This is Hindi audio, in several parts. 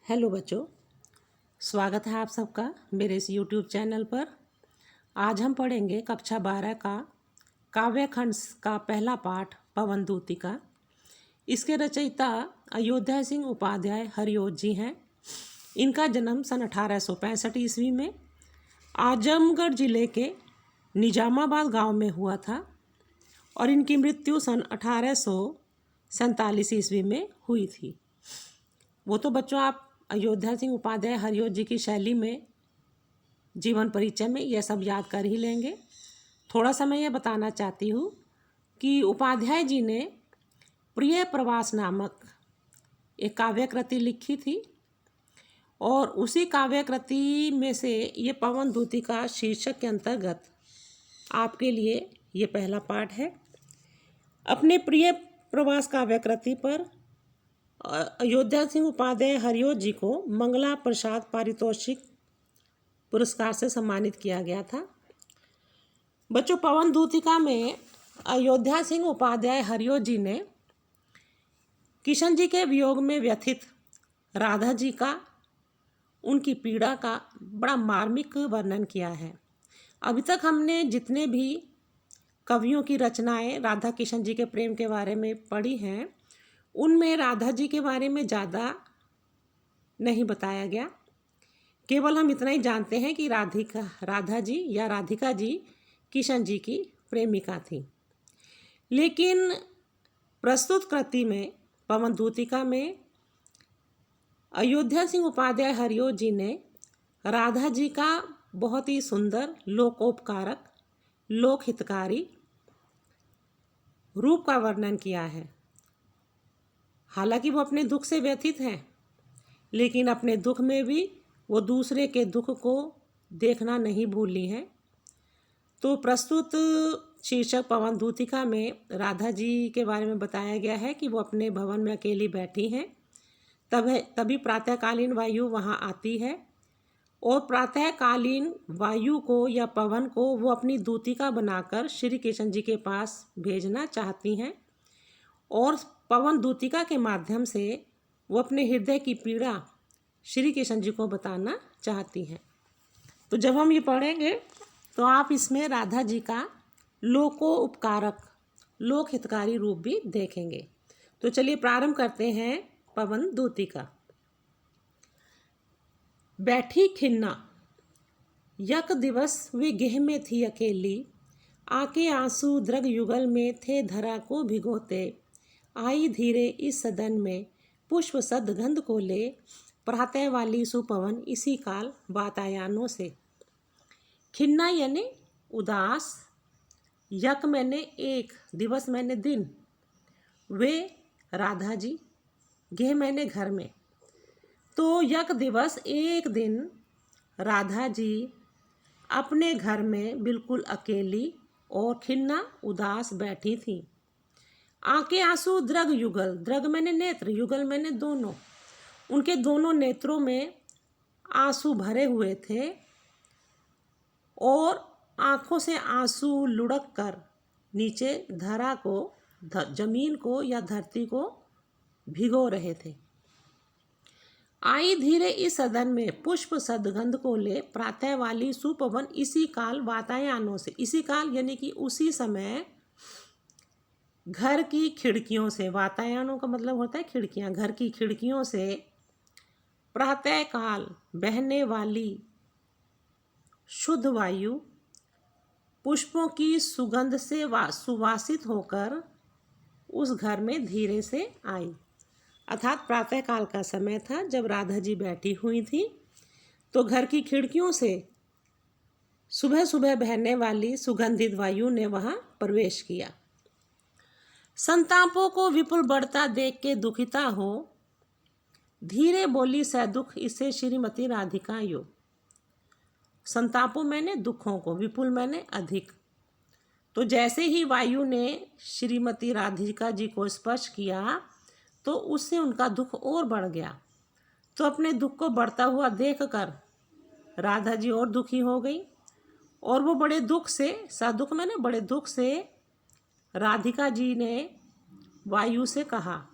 हेलो बच्चों, स्वागत है आप सबका मेरे इस यूट्यूब चैनल पर। आज हम पढ़ेंगे कक्षा 12 का काव्य खंड का पहला पाठ पवन दूतिका। इसके रचयिता अयोध्या सिंह उपाध्याय हरिओत जी हैं। इनका जन्म सन 1865 ईस्वी में आजमगढ़ जिले के निजामाबाद गांव में हुआ था और इनकी मृत्यु सन 1847 ईस्वी में हुई थी। वो तो बच्चों आप अयोध्या सिंह उपाध्याय हरिओत जी की शैली में जीवन परिचय में यह सब याद कर ही लेंगे। थोड़ा सा मैं ये बताना चाहती हूँ कि उपाध्याय जी ने प्रिय प्रवास नामक एक काव्य कृति लिखी थी और उसी काव्य कृति में से ये पवन दूतिका शीर्षक के अंतर्गत आपके लिए ये पहला पाठ है। अपने प्रिय प्रवास काव्य कृति पर अयोध्या सिंह उपाध्याय हरिओत जी को मंगला प्रसाद पारितोषिक पुरस्कार से सम्मानित किया गया था। बच्चों, पवन दूतिका में अयोध्या सिंह उपाध्याय हरिओत जी ने किशन जी के वियोग में व्यथित राधा जी का, उनकी पीड़ा का बड़ा मार्मिक वर्णन किया है। अभी तक हमने जितने भी कवियों की रचनाएं राधा किशन जी के प्रेम के बारे में पढ़ी हैं, उनमें राधा जी के बारे में ज़्यादा नहीं बताया गया। केवल हम इतना ही जानते हैं कि राधा जी या राधिका जी किशन जी की प्रेमिका थी। लेकिन प्रस्तुत कृति में पवन दूतिका में अयोध्या सिंह उपाध्याय हरिओत जी ने राधा जी का बहुत ही सुंदर, लोकोपकारक, लोकहितकारी रूप का वर्णन किया है। हालांकि वो अपने दुख से व्यथित हैं, लेकिन अपने दुख में भी वो दूसरे के दुख को देखना नहीं भूली हैं। तो प्रस्तुत शीर्षक पवन दूतिका में राधा जी के बारे में बताया गया है कि वो अपने भवन में अकेली बैठी हैं। तभी प्रातःकालीन वायु वहाँ आती है और प्रातःकालीन वायु को या पवन को वो अपनी दूतिका बनाकर श्री कृष्ण जी के पास भेजना चाहती हैं और पवन दूतिका के माध्यम से वो अपने हृदय की पीड़ा श्री कृष्ण जी को बताना चाहती हैं। तो जब हम ये पढ़ेंगे तो आप इसमें राधा जी का लोकोपकारक, लोकहितकारी रूप भी देखेंगे। तो चलिए प्रारंभ करते हैं पवन दूतिका। बैठी खिन्ना यक दिवस वे गेह में थी अकेली, आके आंसू द्रग युगल में थे धरा को भिगोते, आई धीरे इस सदन में पुष्प सद गंध को ले, प्रातः वाली सुपवन इसी काल वातायनों से। खिन्ना यानी उदास, यक मैंने एक, दिवस मैंने दिन, वे राधा जी, गेह मैंने घर में। तो यक दिवस एक दिन राधा जी अपने घर में बिल्कुल अकेली और खिन्ना उदास बैठी थी। आंखें आंसू द्रग युगल, द्रग मैंने नेत्र, युगल मैंने दोनों, उनके दोनों नेत्रों में आंसू भरे हुए थे और आंखों से आंसू लुढ़क कर नीचे धरा को, जमीन को या धरती को भिगो रहे थे। आई धीरे इस सदन में पुष्प सदगंध को ले, प्रातः वाली सुपवन इसी काल वातायनों से। इसी काल यानी कि उसी समय घर की खिड़कियों से, वातायनों का मतलब होता है खिड़कियां, घर की खिड़कियों से प्रातः काल बहने वाली शुद्ध वायु पुष्पों की सुगंध से सुवासित होकर उस घर में धीरे से आई। अर्थात प्रातः काल का समय था जब राधा जी बैठी हुई थी, तो घर की खिड़कियों से सुबह सुबह बहने वाली सुगंधित वायु ने वहाँ प्रवेश किया। संतापों को विपुल बढ़ता देख के दुखिता हो, धीरे बोली सह दुख इसे श्रीमती राधिका यो। संतापों मैंने दुखों को, विपुल मैंने अधिक। तो जैसे ही वायु ने श्रीमती राधिका जी को स्पर्श किया तो उससे उनका दुख और बढ़ गया। तो अपने दुख को बढ़ता हुआ देखकर राधा जी और दुखी हो गई और वो बड़े दुख से, सदुख मैंने बड़े दुख से राधिका जी ने वायु से कहा,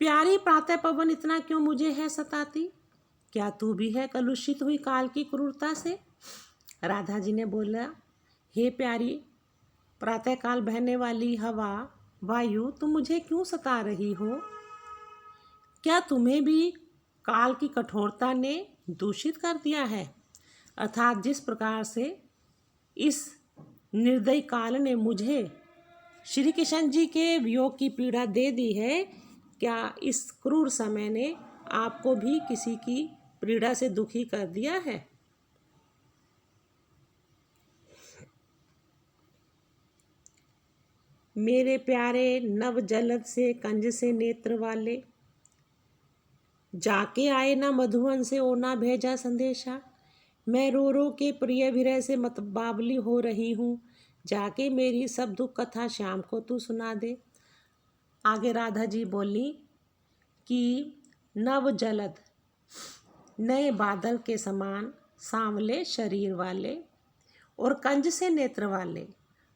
प्यारी प्रातः पवन इतना क्यों मुझे है सताती, क्या तू भी है कलुषित हुई काल की क्रूरता से। राधा जी ने बोला, हे प्यारी प्रातःकाल बहने वाली हवा वायु, तुम मुझे क्यों सता रही हो। क्या तुम्हें भी काल की कठोरता ने दूषित कर दिया है। अर्थात जिस प्रकार से इस निर्दयी काल ने मुझे श्री कृष्ण जी के वियोग की पीड़ा दे दी है, क्या इस क्रूर समय ने आपको भी किसी की पीड़ा से दुखी कर दिया है। मेरे प्यारे नव जलद से कंज से नेत्र वाले, जाके आए ना मधुवन से ओना भेजा संदेशा। मैं रो रो के प्रिय विरह से मतबावली हो रही हूँ, जाके मेरी सब दुख कथा श्याम को तू सुना दे। आगे राधा जी बोली कि नव जलद, नए बादल के समान सांवले शरीर वाले, और कंज से नेत्र वाले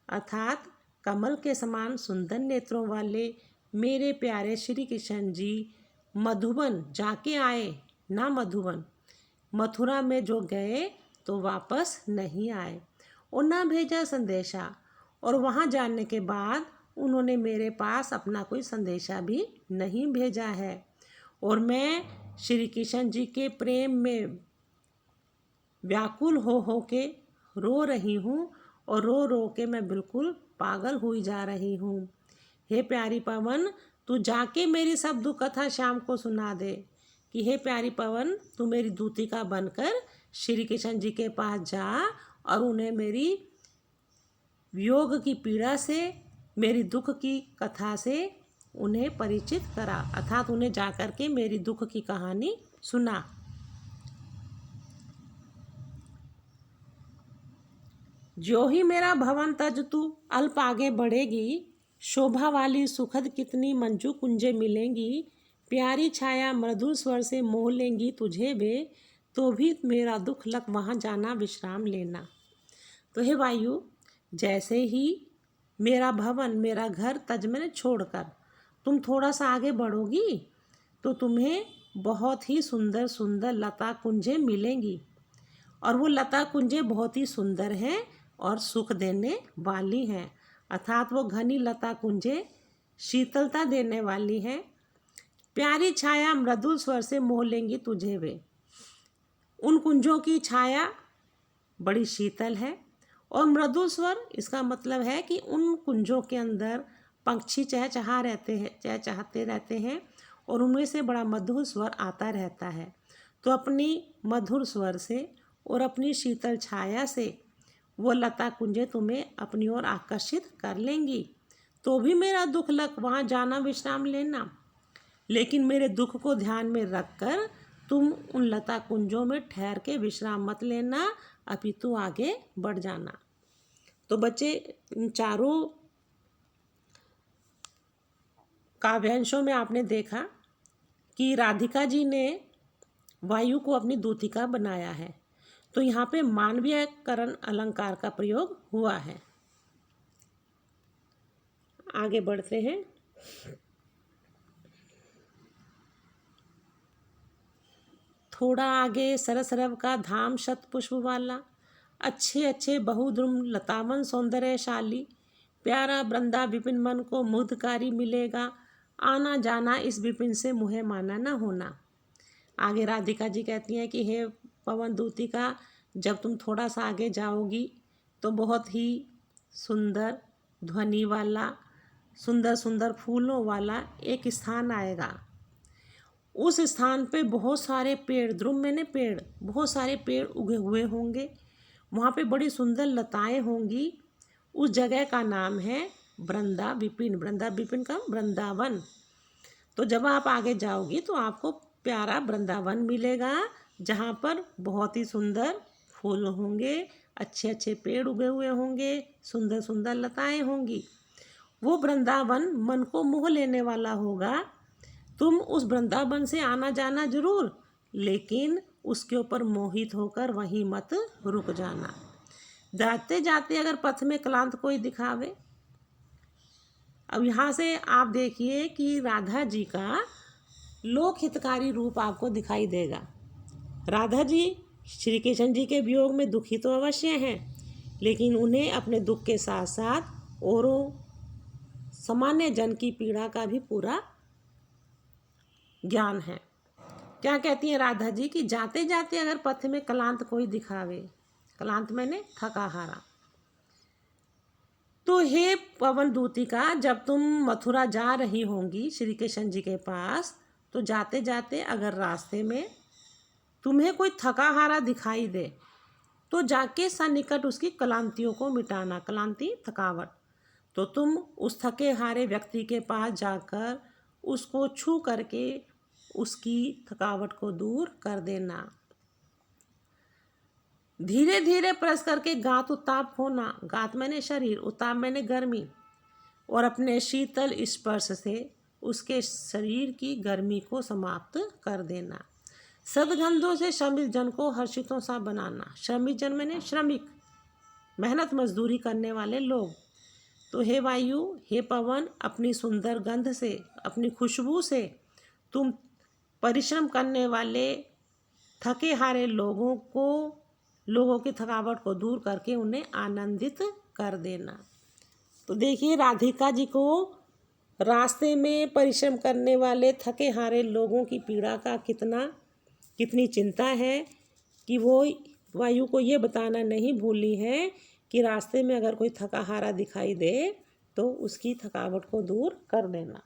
अर्थात कमल के समान सुंदर नेत्रों वाले मेरे प्यारे श्री कृष्ण जी मधुबन जाके आए ना। मधुबन मथुरा में जो गए तो वापस नहीं आए, और ना भेजा संदेशा, और वहाँ जाने के बाद उन्होंने मेरे पास अपना कोई संदेशा भी नहीं भेजा है। और मैं श्री कृष्ण जी के प्रेम में व्याकुल हो के रो रही हूँ, और रो रो के मैं बिल्कुल पागल हुई जा रही हूँ। हे प्यारी पवन, तू जाके मेरी सब दुख कथा श्याम को सुना दे कि हे प्यारी पवन, तू मेरी दूतिका बनकर श्री कृष्ण जी के पास जा और उन्हें मेरी वियोग की पीड़ा से, मेरी दुख की कथा से उन्हें परिचित करा, अर्थात उन्हें जाकर के मेरी दुख की कहानी सुना। जो ही मेरा भवन तज तू अल्प आगे बढ़ेगी, शोभा वाली सुखद कितनी मंजू कुंजे मिलेंगी। प्यारी छाया मृदुल स्वर से मोह लेंगी तुझे वे, तो भी मेरा दुख लग वहाँ जाना विश्राम लेना। तो हे वायु, जैसे ही मेरा भवन, मेरा घर तज मैंने छोड़कर तुम थोड़ा सा आगे बढ़ोगी, तो तुम्हें बहुत ही सुंदर सुंदर लता कुंजे मिलेंगी, और वो लता कुंजे बहुत ही सुंदर हैं और सुख देने वाली हैं। अर्थात वो घनी लता कुंजे शीतलता देने वाली हैं। प्यारी छाया मृदुल स्वर से मोह लेंगी तुझे वे, उन कुंजों की छाया बड़ी शीतल है, और मृदुल स्वर इसका मतलब है कि उन कुंजों के अंदर पंछी चहचहाते रहते हैं, और उनमें से बड़ा मधुर स्वर आता रहता है। तो अपनी मधुर स्वर से और अपनी शीतल छाया से वो लता कुंजे तुम्हें अपनी ओर आकर्षित कर लेंगी। तो भी मेरा दुख लग वहाँ जाना विश्राम लेना, लेकिन मेरे दुख को ध्यान में रखकर तुम उन लता कुंजों में ठहर के विश्राम मत लेना, अपितु आगे बढ़ जाना। तो बच्चे, इन चारों काव्यांशों में आपने देखा कि राधिका जी ने वायु को अपनी दूतिका बनाया है। तो यहाँ पे मानवीयकरण अलंकार का प्रयोग हुआ है। आगे बढ़ते हैं। थोड़ा आगे सरसरव का धाम शतपुष्प वाला, अच्छे अच्छे बहुद्रुम लतावन सौंदर्यशाली, प्यारा वृंदा विपिन मन को मुग्धकारी मिलेगा, आना जाना इस विपिन से मुहे माना न होना। आगे राधिका जी कहती हैं कि हे पवन दूतिका, जब तुम थोड़ा सा आगे जाओगी तो बहुत ही सुंदर ध्वनि वाला, सुंदर सुंदर फूलों वाला एक स्थान आएगा। उस स्थान पे बहुत सारे पेड़, द्रुम मैंने पेड़, बहुत सारे पेड़ उगे हुए होंगे, वहाँ पे बड़ी सुंदर लताएं होंगी। उस जगह का नाम है वृंदा विपिन, वृंदा विपिन का वृंदावन। तो जब आप आगे जाओगी तो आपको प्यारा वृंदावन मिलेगा, जहाँ पर बहुत ही सुंदर फूल होंगे, अच्छे अच्छे पेड़ उगे हुए होंगे, सुंदर सुंदर लताएं होंगी। वो वृंदावन मन को मोह लेने वाला होगा। तुम उस वृंदावन से आना जाना जरूर, लेकिन उसके ऊपर मोहित होकर वहीं मत रुक जाना। जाते जाते अगर पथ में क्लांत कोई दिखावे। अब यहाँ से आप देखिए कि राधा जी का लोक हितकारी रूप आपको दिखाई देगा। राधा जी श्री कृष्ण जी के वियोग में दुखी तो अवश्य हैं, लेकिन उन्हें अपने दुख के साथ साथ औरों सामान्य जन की पीड़ा का भी पूरा ज्ञान है। क्या कहती हैं राधा जी कि जाते जाते अगर पथ में क्लांत कोई दिखावे, क्लांत मैंने थका हारा, तो हे पवन दूतिका, जब तुम मथुरा जा रही होंगी श्री कृष्ण जी के पास, तो जाते जाते अगर रास्ते में तुम्हें कोई थका हारा दिखाई दे तो जाके सन्निकट उसकी क्लांतियों को मिटाना। क्लांति थकावट। तो तुम उस थके हारे व्यक्ति के पास जाकर उसको छू करके उसकी थकावट को दूर कर देना। धीरे धीरे प्रेस करके गात उताप होना। गात मैंने शरीर, उताप मैंने गर्मी, और अपने शीतल स्पर्श से उसके शरीर की गर्मी को समाप्त कर देना। सदगंधों से श्रमिक जन को हर्षितों सा बनाना। श्रमिक जन मैंने श्रमिक, मेहनत मजदूरी करने वाले लोग। तो हे वायु, हे पवन, अपनी सुंदर गंध से, अपनी खुशबू से तुम परिश्रम करने वाले थके हारे लोगों की थकावट को दूर करके उन्हें आनंदित कर देना। तो देखिए राधिका जी को रास्ते में परिश्रम करने वाले थके हारे लोगों की पीड़ा का कितनी चिंता है कि वो वायु को ये बताना नहीं भूली है कि रास्ते में अगर कोई थका हारा दिखाई दे तो उसकी थकावट को दूर कर देना।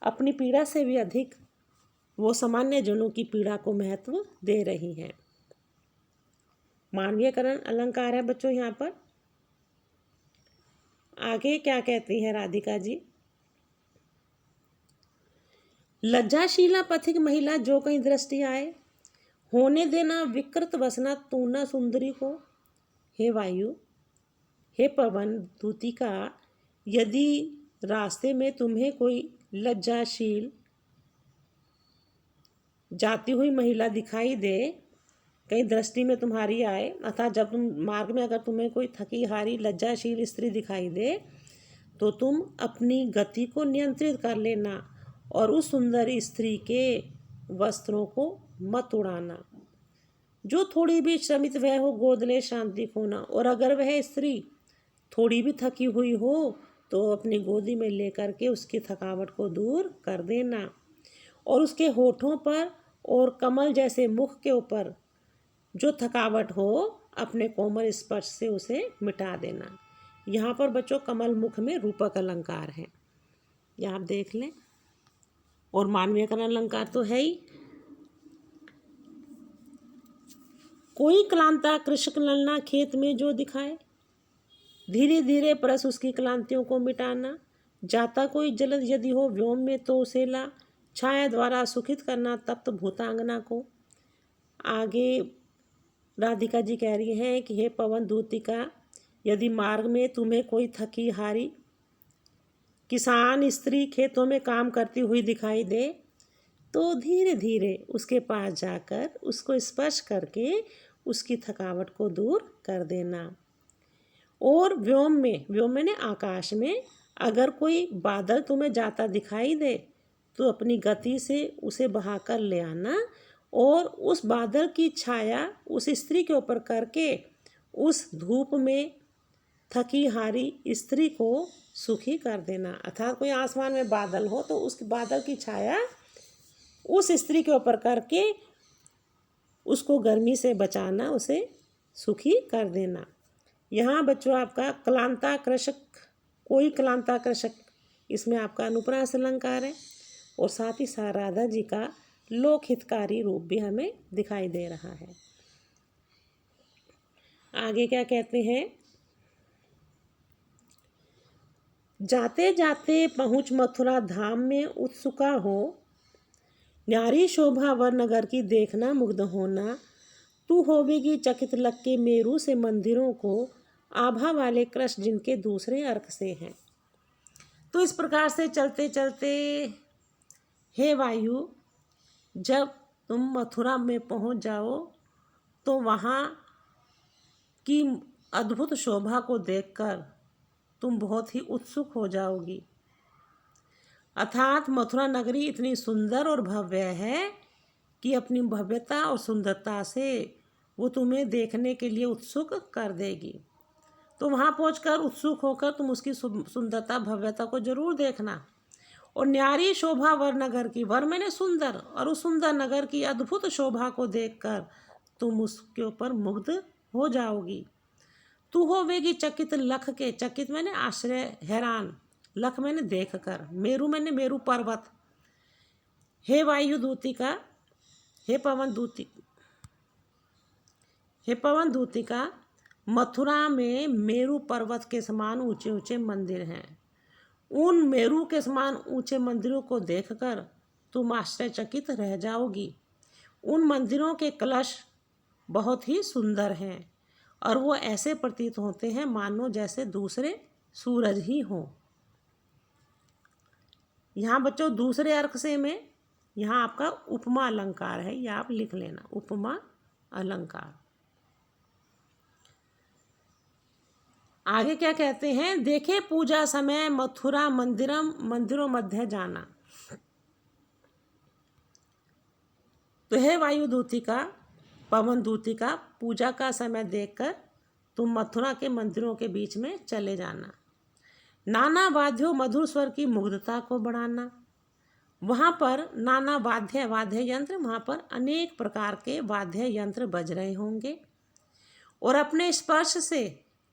अपनी पीड़ा से भी अधिक वो सामान्य जनों की पीड़ा को महत्व दे रही हैं। मानवीयकरण अलंकार है बच्चों। यहाँ पर आगे क्या कहती हैं राधिका जी? लज्जाशीला पथिक महिला जो कहीं दृष्टि आए, होने देना विकृत वसना तू न सुंदरी को। हे वायु, हे पवन दूतिका, यदि रास्ते में तुम्हें कोई लज्जाशील जाती हुई महिला दिखाई दे, कहीं दृष्टि में तुम्हारी आए, अर्थात जब तुम मार्ग में अगर तुम्हें कोई थकी हारी लज्जाशील स्त्री दिखाई दे तो तुम अपनी गति को नियंत्रित कर लेना और उस सुंदर स्त्री के वस्त्रों को मत उड़ाना। जो थोड़ी भी श्रमित वह हो गोद ले शांति खोना। और अगर वह स्त्री थोड़ी भी थकी हुई हो तो अपनी गोदी में लेकर के उसकी थकावट को दूर कर देना और उसके होठों पर और कमल जैसे मुख के ऊपर जो थकावट हो अपने कोमल स्पर्श से उसे मिटा देना। यहाँ पर बच्चों कमल मुख में रूपक अलंकार है, यह आप देख लें। और मानवीयकरण अलंकार तो है ही। कोई क्लांता कृषक ललना खेत में जो दिखाए, धीरे धीरे परस उसकी क्लांतियों को मिटाना। जाता कोई जलद यदि हो व्योम में तो उसे ला, छाया द्वारा सुखित करना तप्त भूतांगना को। आगे राधिका जी कह रही हैं कि हे पवन दूतिका, यदि मार्ग में तुम्हें कोई थकी हारी किसान स्त्री खेतों में काम करती हुई दिखाई दे तो धीरे धीरे उसके पास जाकर उसको स्पर्श करके उसकी थकावट को दूर कर देना। और व्योम में आकाश में अगर कोई बादल तुम्हें जाता दिखाई दे तो अपनी गति से उसे बहाकर ले आना और उस बादल की छाया उस स्त्री के ऊपर करके उस धूप में थकी हारी स्त्री को सुखी कर देना। अर्थात कोई आसमान में बादल हो तो उस बादल की छाया उस स्त्री के ऊपर करके उसको गर्मी से बचाना, उसे सुखी कर देना। यहाँ बच्चों आपका क्लांता कृषक, कोई क्लांता कृषक, इसमें आपका अनुप्रास अलंकार है और साथ ही साथ राधा जी का लोक हितकारी रूप भी हमें दिखाई दे रहा है। आगे क्या कहते हैं? जाते जाते पहुँच मथुरा धाम में उत्सुका हो, न्यारी शोभा वर नगर की देखना मुग्ध होना। तू होवेगी चकित लग के मेरू से मंदिरों को, आभा वाले कृष्ण जिनके दूसरे अर्क से हैं। तो इस प्रकार से चलते चलते हे वायु, जब तुम मथुरा में पहुंच जाओ तो वहाँ की अद्भुत शोभा को देखकर तुम बहुत ही उत्सुक हो जाओगी। अर्थात मथुरा नगरी इतनी सुंदर और भव्य है कि अपनी भव्यता और सुंदरता से वो तुम्हें देखने के लिए उत्सुक कर देगी। तो वहाँ पहुंचकर उत्सुक होकर तुम उसकी सुंदरता भव्यता को जरूर देखना। और न्यारी शोभा वर नगर की, वर मैंने सुंदर, और उस सुंदर नगर की अद्भुत शोभा को देखकर तुम उसके ऊपर मुग्ध हो जाओगी। तू होवेगी चकित लख के, चकित मैंने आश्चर्य हैरान, लख मैंने देख कर, मेरु मैंने मेरु पर्वत। हे वायु दूतिका, हे पवन दूती, हे पवन दूतिका, मथुरा में मेरु पर्वत के समान ऊंचे ऊंचे मंदिर हैं। उन मेरु के समान ऊंचे मंदिरों को देखकर तुम आश्चर्यचकित रह जाओगी। उन मंदिरों के कलश बहुत ही सुंदर हैं और वो ऐसे प्रतीत होते हैं मानो जैसे दूसरे सूरज ही हों। यहाँ बच्चों दूसरे अर्क से में यहाँ आपका उपमा अलंकार है, ये आप लिख लेना, उपमा अलंकार। आगे क्या कहते हैं, देखे पूजा समय मथुरा मंदिरों मध्य जाना। तो हे वायु दूतिका, पवन दूतिका, पूजा का समय देखकर तुम मथुरा के मंदिरों के बीच में चले जाना। नाना वाद्यों मधुर स्वर की मुग्धता को बढ़ाना। वहाँ पर नाना वाद्य यंत्र, वहाँ पर अनेक प्रकार के वाद्य यंत्र बज रहे होंगे और अपने स्पर्श से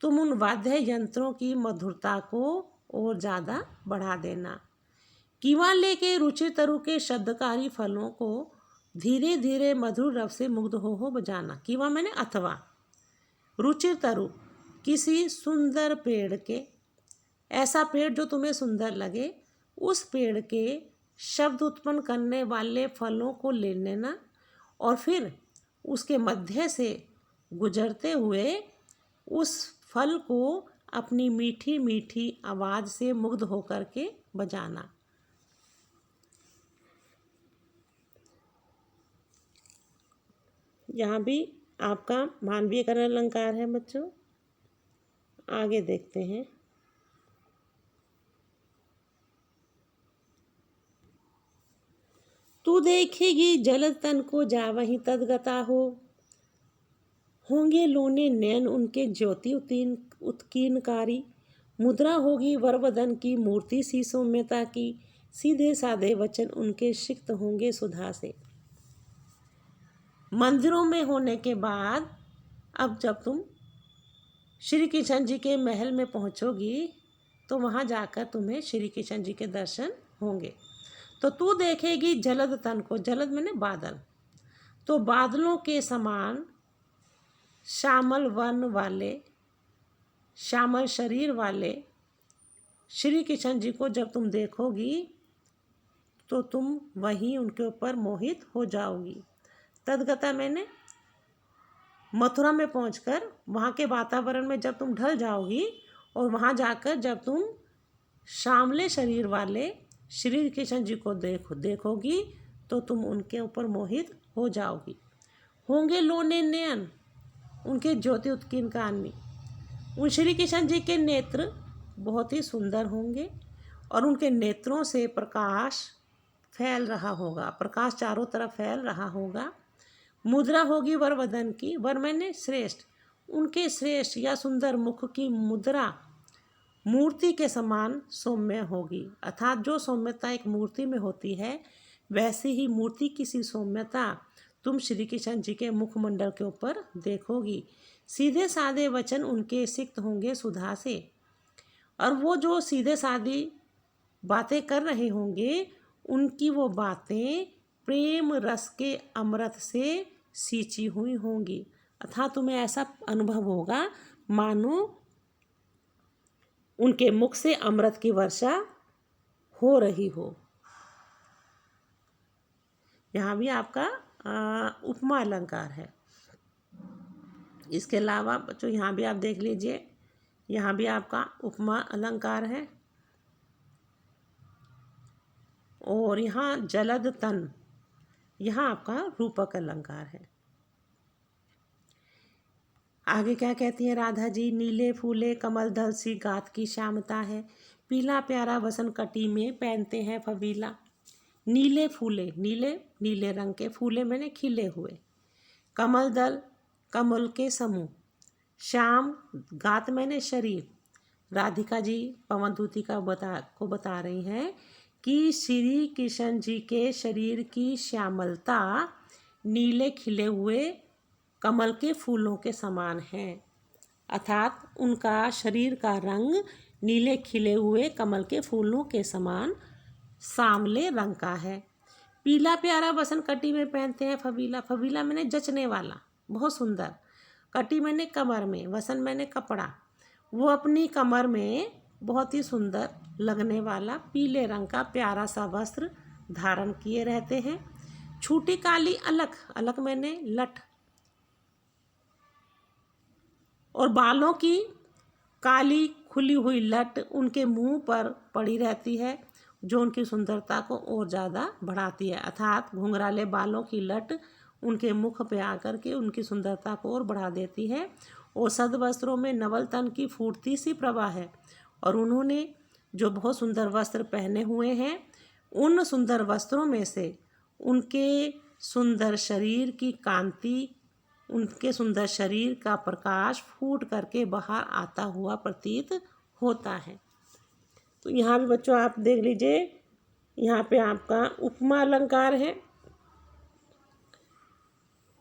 तुम उन वाद्य यंत्रों की मधुरता को और ज़्यादा बढ़ा देना। कीवा लेके रुचि तरु के शब्दकारी फलों को धीरे धीरे मधुर रव से मुग्ध हो बजाना। कीवा मैंने अथवा, रुचि तरु किसी सुंदर पेड़ के, ऐसा पेड़ जो तुम्हें सुंदर लगे, उस पेड़ के शब्द उत्पन्न करने वाले फलों को ले लेना और फिर उसके मध्य से गुजरते हुए उस फल को अपनी मीठी मीठी आवाज़ से मुग्ध होकर के बजाना। यहाँ भी आपका मानवीयकरण अलंकार है बच्चों। आगे देखते हैं। तू देखेगी जलद तन को जावहीं तदगता हो, होंगे लोने नैन उनके ज्योति उत्कीर्णकारी। मुद्रा होगी वरवदन की मूर्ति सी सौम्यता की, सीधे साधे वचन उनके सिक्त होंगे सुधा से। मंदिरों में होने के बाद अब जब तुम श्री कृष्ण जी के महल में पहुंचोगी तो वहां जाकर तुम्हें श्री कृष्ण जी के दर्शन होंगे। तो तू देखेगी जलद तन को, जलद मैंने बादल, तो बादलों के समान श्यामल वर्ण वाले, श्यामल शरीर वाले श्री कृष्ण जी को जब तुम देखोगी तो तुम वहीं उनके ऊपर मोहित हो जाओगी। तदगता मैंने मथुरा में पहुंचकर वहाँ के वातावरण में जब तुम ढल जाओगी और वहाँ जाकर जब तुम श्यामले शरीर वाले श्री कृष्ण जी को देखोगी तो तुम उनके ऊपर मोहित हो जाओगी। होंगे लोने नयन उनके ज्योति उत्कीर्णकारी, उन श्री कृष्ण जी के नेत्र बहुत ही सुंदर होंगे और उनके नेत्रों से प्रकाश फैल रहा होगा, प्रकाश चारों तरफ फैल रहा होगा। मुद्रा होगी वरवदन की, वर मैंने श्रेष्ठ, उनके श्रेष्ठ या सुंदर मुख की मुद्रा मूर्ति के समान सौम्य होगी। अर्थात जो सौम्यता एक मूर्ति में होती है वैसी ही मूर्ति की सी सौम्यता तुम श्री कृष्ण जी के मुखमंडल के ऊपर देखोगी। सीधे साधे वचन उनके सिक्त होंगे सुधा से, और वो जो सीधे सादी बातें कर रहे होंगे उनकी वो बातें प्रेम रस के अमृत से सींची हुई होंगी। अर्थात तुम्हें ऐसा अनुभव होगा मानो उनके मुख से अमृत की वर्षा हो रही हो। यहाँ भी आपका उपमा अलंकार है। इसके अलावा बच्चों यहाँ भी आप देख लीजिए, यहाँ भी आपका उपमा अलंकार है। और यहाँ जलद तन, यहाँ आपका रूपक अलंकार है। आगे क्या कहती है राधा जी, नीले फूले कमल दल सी गात की श्यामता है, पीला प्यारा वसंत कटी में पहनते हैं फबीला। नीले फूले, नीले नीले रंग के फूले मैंने खिले हुए। कमल दल कमल के समूह। श्याम गात मैंने शरीर। राधिका जी पवनदूती को बता रही हैं कि श्री कृष्ण जी के शरीर की श्यामलता नीले खिले हुए कमल के फूलों के समान है, अर्थात उनका शरीर का रंग नीले खिले हुए कमल के फूलों के समान सांवले रंग का है। पीला प्यारा वसंत कटी में पहनते हैं फबीला। फबीला मैंने जचने वाला, बहुत सुंदर। कटी मैंने कमर में, वसंत मैंने कपड़ा। वो अपनी कमर में बहुत ही सुंदर लगने वाला पीले रंग का प्यारा सा वस्त्र धारण किए रहते हैं। छूटी काली अलख, अलख मैंने लठ। और बालों की काली खुली हुई लट उनके मुंह पर पड़ी रहती है, जो उनकी सुंदरता को और ज़्यादा बढ़ाती है, अर्थात घुंघराले बालों की लट उनके मुख पे आकर के उनकी सुंदरता को और बढ़ा देती है। और सदवस्त्रों में नवल तन की फूटती सी प्रभा है। और उन्होंने जो बहुत सुंदर वस्त्र पहने हुए हैं, उन सुंदर वस्त्रों में से उनके सुंदर शरीर की कांति, उनके सुंदर शरीर का प्रकाश फूट करके बाहर आता हुआ प्रतीत होता है। तो यहाँ भी बच्चों आप देख लीजिए, यहाँ पे आपका उपमा अलंकार है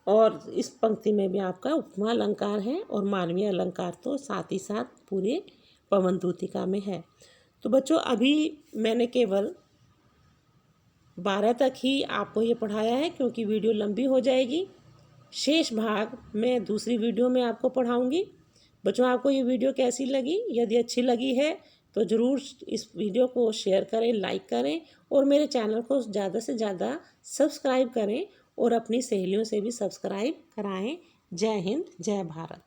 और इस पंक्ति में भी आपका उपमा अलंकार है और मानवीय अलंकार तो साथ ही साथ पूरे पवनदूतिका में है। तो बच्चों अभी मैंने केवल 12 तक ही आपको ये पढ़ाया है, क्योंकि वीडियो लंबी हो जाएगी। शेष भाग मैं दूसरी वीडियो में आपको पढ़ाऊंगी। बच्चों आपको ये वीडियो कैसी लगी? यदि अच्छी लगी है तो ज़रूर इस वीडियो को शेयर करें, लाइक करें और मेरे चैनल को ज़्यादा से ज़्यादा सब्सक्राइब करें और अपनी सहेलियों से भी सब्सक्राइब कराएं। जय हिंद, जय भारत।